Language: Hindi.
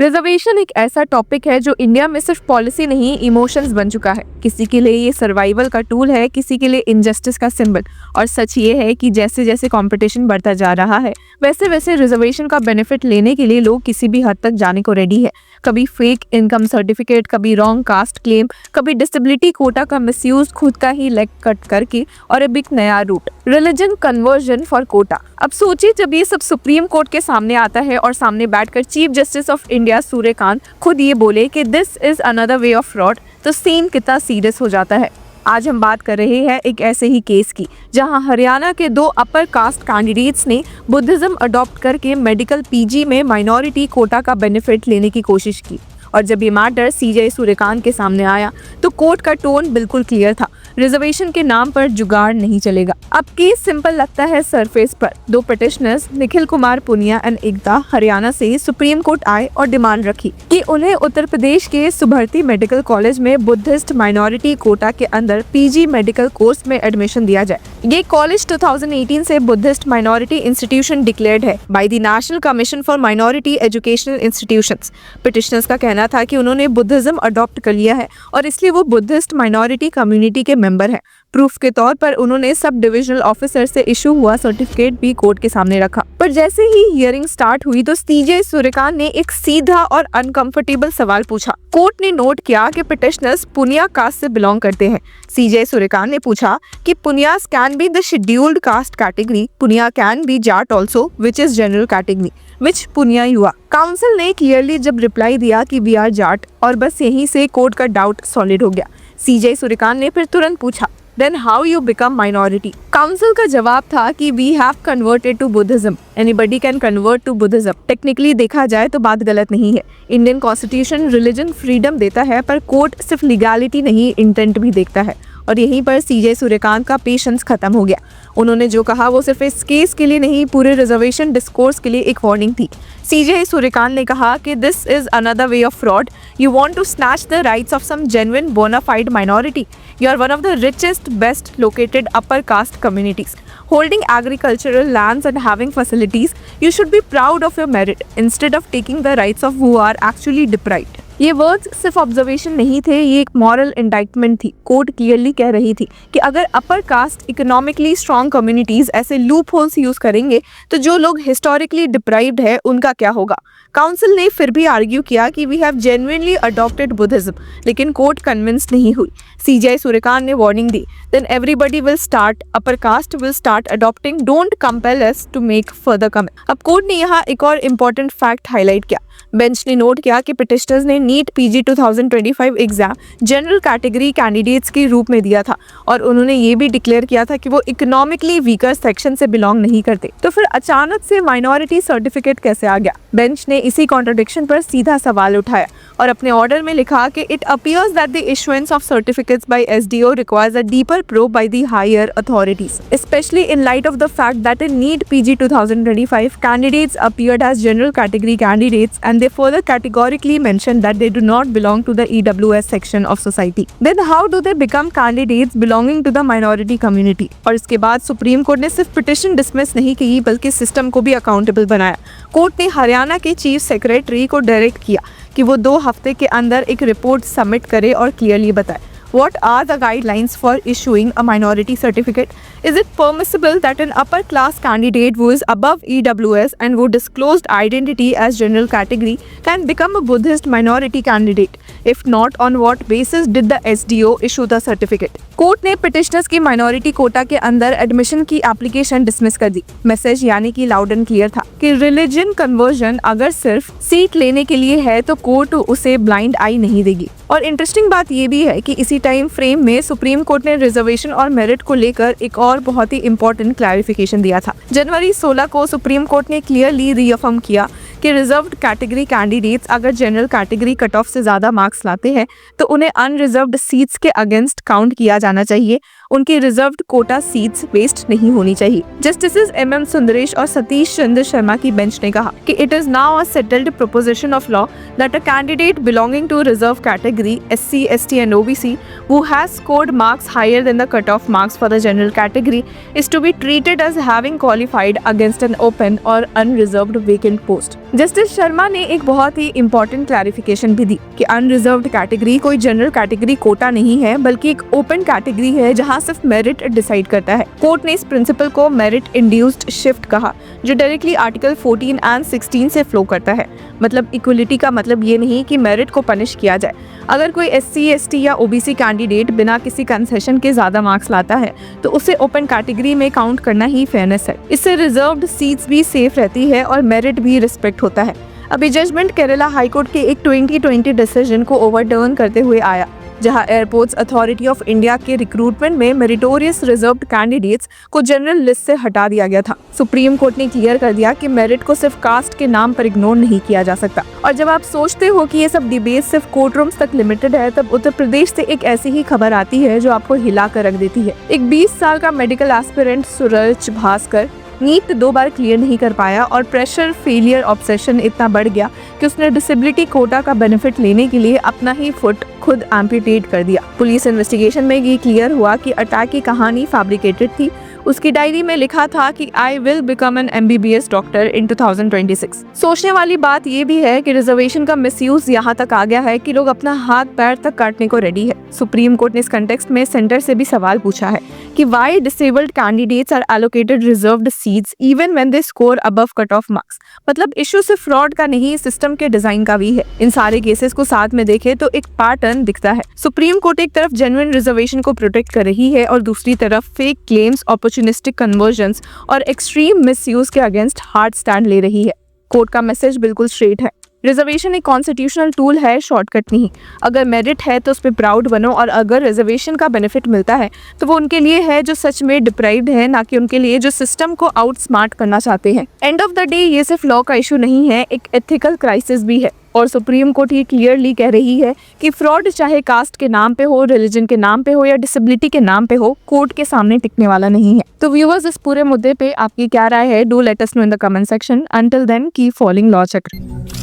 रिजर्वेशन एक ऐसा टॉपिक है जो इंडिया में सिर्फ पॉलिसी नहीं इमोशंस बन चुका है। किसी के लिए ये सर्वाइवल का टूल है, किसी के लिए इनजस्टिस का सिंबल। और सच ये है कि जैसे जैसे कंपटीशन बढ़ता जा रहा है वैसे वैसे रिजर्वेशन का बेनिफिट लेने के लिए लोग किसी भी हद तक जाने को रेडी है। कभी फेक इनकम सर्टिफिकेट, कभी रॉन्ग कास्ट क्लेम, कभी डिसेबिलिटी कोटा का मिसयूज, खुद का ही लेग कट करके, और अब एक नया route religion conversion for quota. अब सोचिए जब ये सब सुप्रीम कोर्ट के सामने आता है और सामने बैठकर chief justice of India Suryakant खुद ये बोले कि this is another way of fraud, तो सीन कितना सीरियस हो जाता है। आज हम बात कर रहे हैं एक ऐसे ही केस की जहां हरियाणा के 2 अपर कास्ट कैंडिडेट्स ने बुद्धिज्म अडॉप्ट करके मेडिकल पीजी में माइनॉरिटी कोटा का बेनिफिट लेने की कोशिश की। और जब ये मैटर सीजे सूर्यकांत के सामने आया तो कोर्ट का टोन बिल्कुल क्लियर था, रिजर्वेशन के नाम पर जुगाड़ नहीं चलेगा। अब केस सिंपल लगता है सरफेस पर। 2 पिटिशनर्स निखिल कुमार पुनिया एंड एकता हरियाणा से सुप्रीम कोर्ट आए और डिमांड रखी कि उन्हें उत्तर प्रदेश के सुभर्ती मेडिकल कॉलेज में बुद्धिस्ट माइनॉरिटी कोटा के अंदर पीजी मेडिकल कोर्स में एडमिशन दिया जाए। ये कॉलेज 2018 से बुद्धिस्ट माइनॉरिटी इंस्टीट्यूशन डिक्लेयर्ड है by the national commission for minority educational institutions. Petitioners का कहना था कि उन्होंने बुद्धिज्म अडॉप्ट कर लिया है और इसलिए वो बुद्धिस्ट माइनॉरिटी कम्युनिटी के मेंबर हैं। प्रूफ के तौर पर उन्होंने सब डिविजनल ऑफिसर से इशू हुआ सर्टिफिकेट भी कोर्ट के सामने रखा। पर जैसे ही हियरिंग स्टार्ट हुई तो सीजे सूर्यकांत ने एक सीधा और अनकंफर्टेबल सवाल पूछा। कोर्ट ने नोट किया कि पिटिशनर्स पुनिया कास्ट से बिलोंग करते हैं। सीजे सूर्यकांत ने पूछा कि Punias can be the scheduled caste category, Punia can be Jat also which is general category, which Punia युआ। काउंसिल ने क्लियरली जब रिप्लाई दिया कि वी आर जाट, और बस यहीं से कोर्ट का डाउट सॉलिड हो गया। सीजे सूर्यकांत ने फिर तुरंत पूछा Then how you become minority? Council का जवाब था कि we have converted to Buddhism. Anybody can convert to Buddhism. Technically देखा जाए तो बात गलत नहीं है। इंडियन कॉन्स्टिट्यूशन रिलीजन फ्रीडम देता है, पर कोर्ट सिर्फ लीगैलिटी नहीं इंटेंट भी देखता है। और यहीं पर सीजे सूर्यकांत का पेशेंस खत्म हो गया। उन्होंने जो कहा वो सिर्फ इस केस के लिए नहीं, पूरे रिजर्वेशन डिस्कोर्स के लिए एक वार्निंग थी। सीजे सूर्यकांत ने कहा कि this is another way of fraud. You want to snatch the rights of some genuine bonafide minority. You are one of the richest best located upper caste communities holding agricultural lands and having facilities. You should be proud of your merit instead of taking the rights of who are actually deprived. ये वर्ड्स सिर्फ ऑब्जर्वेशन नहीं थे, ये एक मॉरल इंडाइटमेंट थी। कोर्ट क्लियरली कह रही थी कि अगर upper caste economically strong communities ऐसे लूप होल्स यूज करेंगे तो जो लोग हिस्टोरिकली डिप्राइव्ड है उनका क्या होगा। काउंसिल ने फिर भी आर्ग्यू किया कि we have genuinely adopted Buddhism, लेकिन कोर्ट कन्विंस नहीं हुई। सीजे सूर्यकांत ने वार्निंग दी, then everybody will start, upper caste will start adopting, don't compel us to make further comment. अब कोर्ट ने यहाँ एक और इम्पोर्टेंट फैक्ट हाईलाइट किया। बेंच ने नोट किया कि पिटिशनर्स ने NEET PG 2025 exam general category candidates के रूप में दिया था और उन्होंने ये भी डिक्लेयर किया था कि वो इकोनॉमिकली वीकर सेक्शन से बिलोंग नहीं करते। तो फिर अचानक से माइनॉरिटी सर्टिफिकेट कैसे आ गया? बेंच ने इसी कॉन्ट्रडिक्शन पर सीधा सवाल उठाया और अपने ऑर्डर में लिखा कि it appears that the issuance of certificates by SDO requires a deeper probe by the higher authorities, specially in light of the fact that in NEET PG 2025 candidates appeared as general category candidates and they further categorically mentioned that they do not belong to the EWS section of society. Then how do they become candidates belonging to the minority community? और इसके बाद सुप्रीम कोर्ट ने सिर्फ पिटिशन डिसमिस नहीं की बल्कि सिस्टम को भी अकाउंटेबल बनाया। कोर्ट ने हरियाणा के चीफ सेक्रेटरी को डायरेक्ट किया कि वो 2 हफ्ते के अंदर एक रिपोर्ट सबमिट करे और क्लियरली बताए What are the guidelines for issuing a minority certificate? Is it permissible that an upper class candidate who is above EWS and who disclosed identity as general category can become a Buddhist minority candidate? If not, on what basis did the SDO issue the certificate? Court ने पिटिशनर्स की माइनॉरिटी कोटा के अंदर एडमिशन की एप्लीकेशन डिसमिस कर दी। मैसेज यानी कि लाउड एंड क्लियर था कि रिलीजन कन्वर्जन अगर सिर्फ सीट लेने के लिए है तो कोर्ट उसे ब्लाइंड आई नहीं देगी। और इंटरेस्टिंग बात यह भी है कि इसी टाइम फ्रेम में सुप्रीम कोर्ट ने रिजर्वेशन और मेरिट को लेकर एक और बहुत ही इंपॉर्टेंट क्लैरिफिकेशन दिया था। जनवरी 16 को सुप्रीम कोर्ट ने क्लियरली रीअफर्म किया कि रिजर्व्ड कैटेगरी कैंडिडेट्स अगर जनरल कैटेगरी कट ऑफ से ज्यादा मार्क्स लाते हैं तो उन्हें अनरिजर्व्ड सीट्स के अगेंस्ट काउंट किया जाना चाहिए। उनकी रिजर्व्ड कोटा सीट्स वेस्ट नहीं होनी चाहिए। जस्टिसेस MM सुंदरेश और सतीश चंद्र शर्मा की बेंच ने कहा कि it is now a settled proposition of law that a candidate belonging to reserve category SC, ST and OBC who has scored marks higher than the cutoff marks for the general category is to be treated as having qualified against an open or unreserved vacant post। Justice Sharma ने एक बहुत ही इंपॉर्टेंट क्लैरिफिकेशन भी दी कि अनरिजर्व्ड कैटेगरी कोई जनरल कैटेगरी कोटा नहीं है, बल्कि एक ओपन कैटेगरी है जहां सिर्फ मेरिट डिसाइड करता है। कोर्ट ने इस प्रिंसिपल को मेरिट इंड्यूस्ड शिफ्ट कहा, जो डायरेक्टली आर्टिकल 14 एंड 16 से फ्लो करता है। मतलब इक्वलिटी का मतलब ये नहीं कि मेरिट को पनिश किया जाए। अगर कोई SC, ST या OBC कैंडिडेट बिना किसी कंसेशन के ज्यादा मार्क्स लाता है तो उसे ओपन कैटेगरी में काउंट करना ही फेयरनेस है। इससे रिजर्व्ड सीट्स भी सेफ रहती है और मेरिट भी रिस्पेक्ट होता है। अभी जजमेंट केरला हाईकोर्ट के एक 2020 डिसीजन को ओवरटर्न करते हुए आया, जहां एयरपोर्ट्स अथॉरिटी ऑफ इंडिया के रिक्रूटमेंट में मेरिटोरियस रिजर्व्ड कैंडिडेट्स को जनरल लिस्ट से हटा दिया गया था। सुप्रीम कोर्ट ने क्लियर कर दिया कि मेरिट को सिर्फ कास्ट के नाम पर इग्नोर नहीं किया जा सकता। और जब आप सोचते हो कि ये सब डिबेट सिर्फ कोर्ट रूम्स तक लिमिटेड है, तब उत्तर प्रदेश से एक ऐसी ही खबर आती है जो आपको हिला कर रख देती है। एक 20 साल का मेडिकल एस्पिरेंट सूरज भास्कर नीट 2 बार क्लियर नहीं कर पाया और प्रेशर फेलियर ऑब्सेशन इतना बढ़ गया कि उसने डिसेबिलिटी कोटा का बेनिफिट लेने के लिए अपना ही फुट खुद एम्पुटेट कर दिया। पुलिस इन्वेस्टिगेशन में ये क्लियर हुआ कि अटैक की कहानी फैब्रिकेटेड थी। उसकी डायरी में लिखा था कि I will become an MBBS doctor in 2026। सोचने वाली बात ये भी है कि रिजर्वेशन का मिसयूज यहाँ तक आ गया है कि लोग अपना हाथ पैर तक काटने को रेडी है। सुप्रीम कोर्ट ने इस कंटेक्स्ट में सेंटर से भी सवाल पूछा है कि why disabled candidates are allocated reserved seats even when they score above cut off marks. मतलब इशू सिर्फ फ्रॉड का नहीं, सिस्टम के डिजाइन का भी है। इन सारे केसेस को साथ में देखें तो एक पैटर्न दिखता है। सुप्रीम कोर्ट एक तरफ जेन्युइन रिजर्वेशन को प्रोटेक्ट कर रही है और दूसरी तरफ फेक क्लेम्स, अपॉर्चुनिस्टिक कन्वर्जन्स और एक्सट्रीम मिसयूज के अगेंस्ट हार्ड स्टैंड ले रही है। कोर्ट का मैसेज बिल्कुल स्ट्रेट है, रिजर्वेशन एक कॉन्स्टिट्यूशनल टूल है, शॉर्टकट नहीं। अगर मेरिट है तो उस पर प्राउड बनो, और अगर रिजर्वेशन का बेनिफिट मिलता है तो वो उनके लिए है जो सच में डिप्राइव्ड है, ना कि उनके लिए जो सिस्टम को आउटस्मार्ट करना चाहते हैं। एंड ऑफ द डे ये सिर्फ लॉ का इशू नहीं है, एक एथिकल क्राइसिस भी है। और सुप्रीम कोर्ट ये क्लियरली कह रही है कि फ्रॉड चाहे कास्ट के नाम पे हो, रिलीजन के नाम पे हो या डिसेबिलिटी के नाम पे हो, कोर्ट के सामने टिकने वाला नहीं है। तो व्यूअर्स, इस पूरे मुद्दे पे आपकी क्या राय है? Do let us know in the comment section. Until then keep following law चक्र।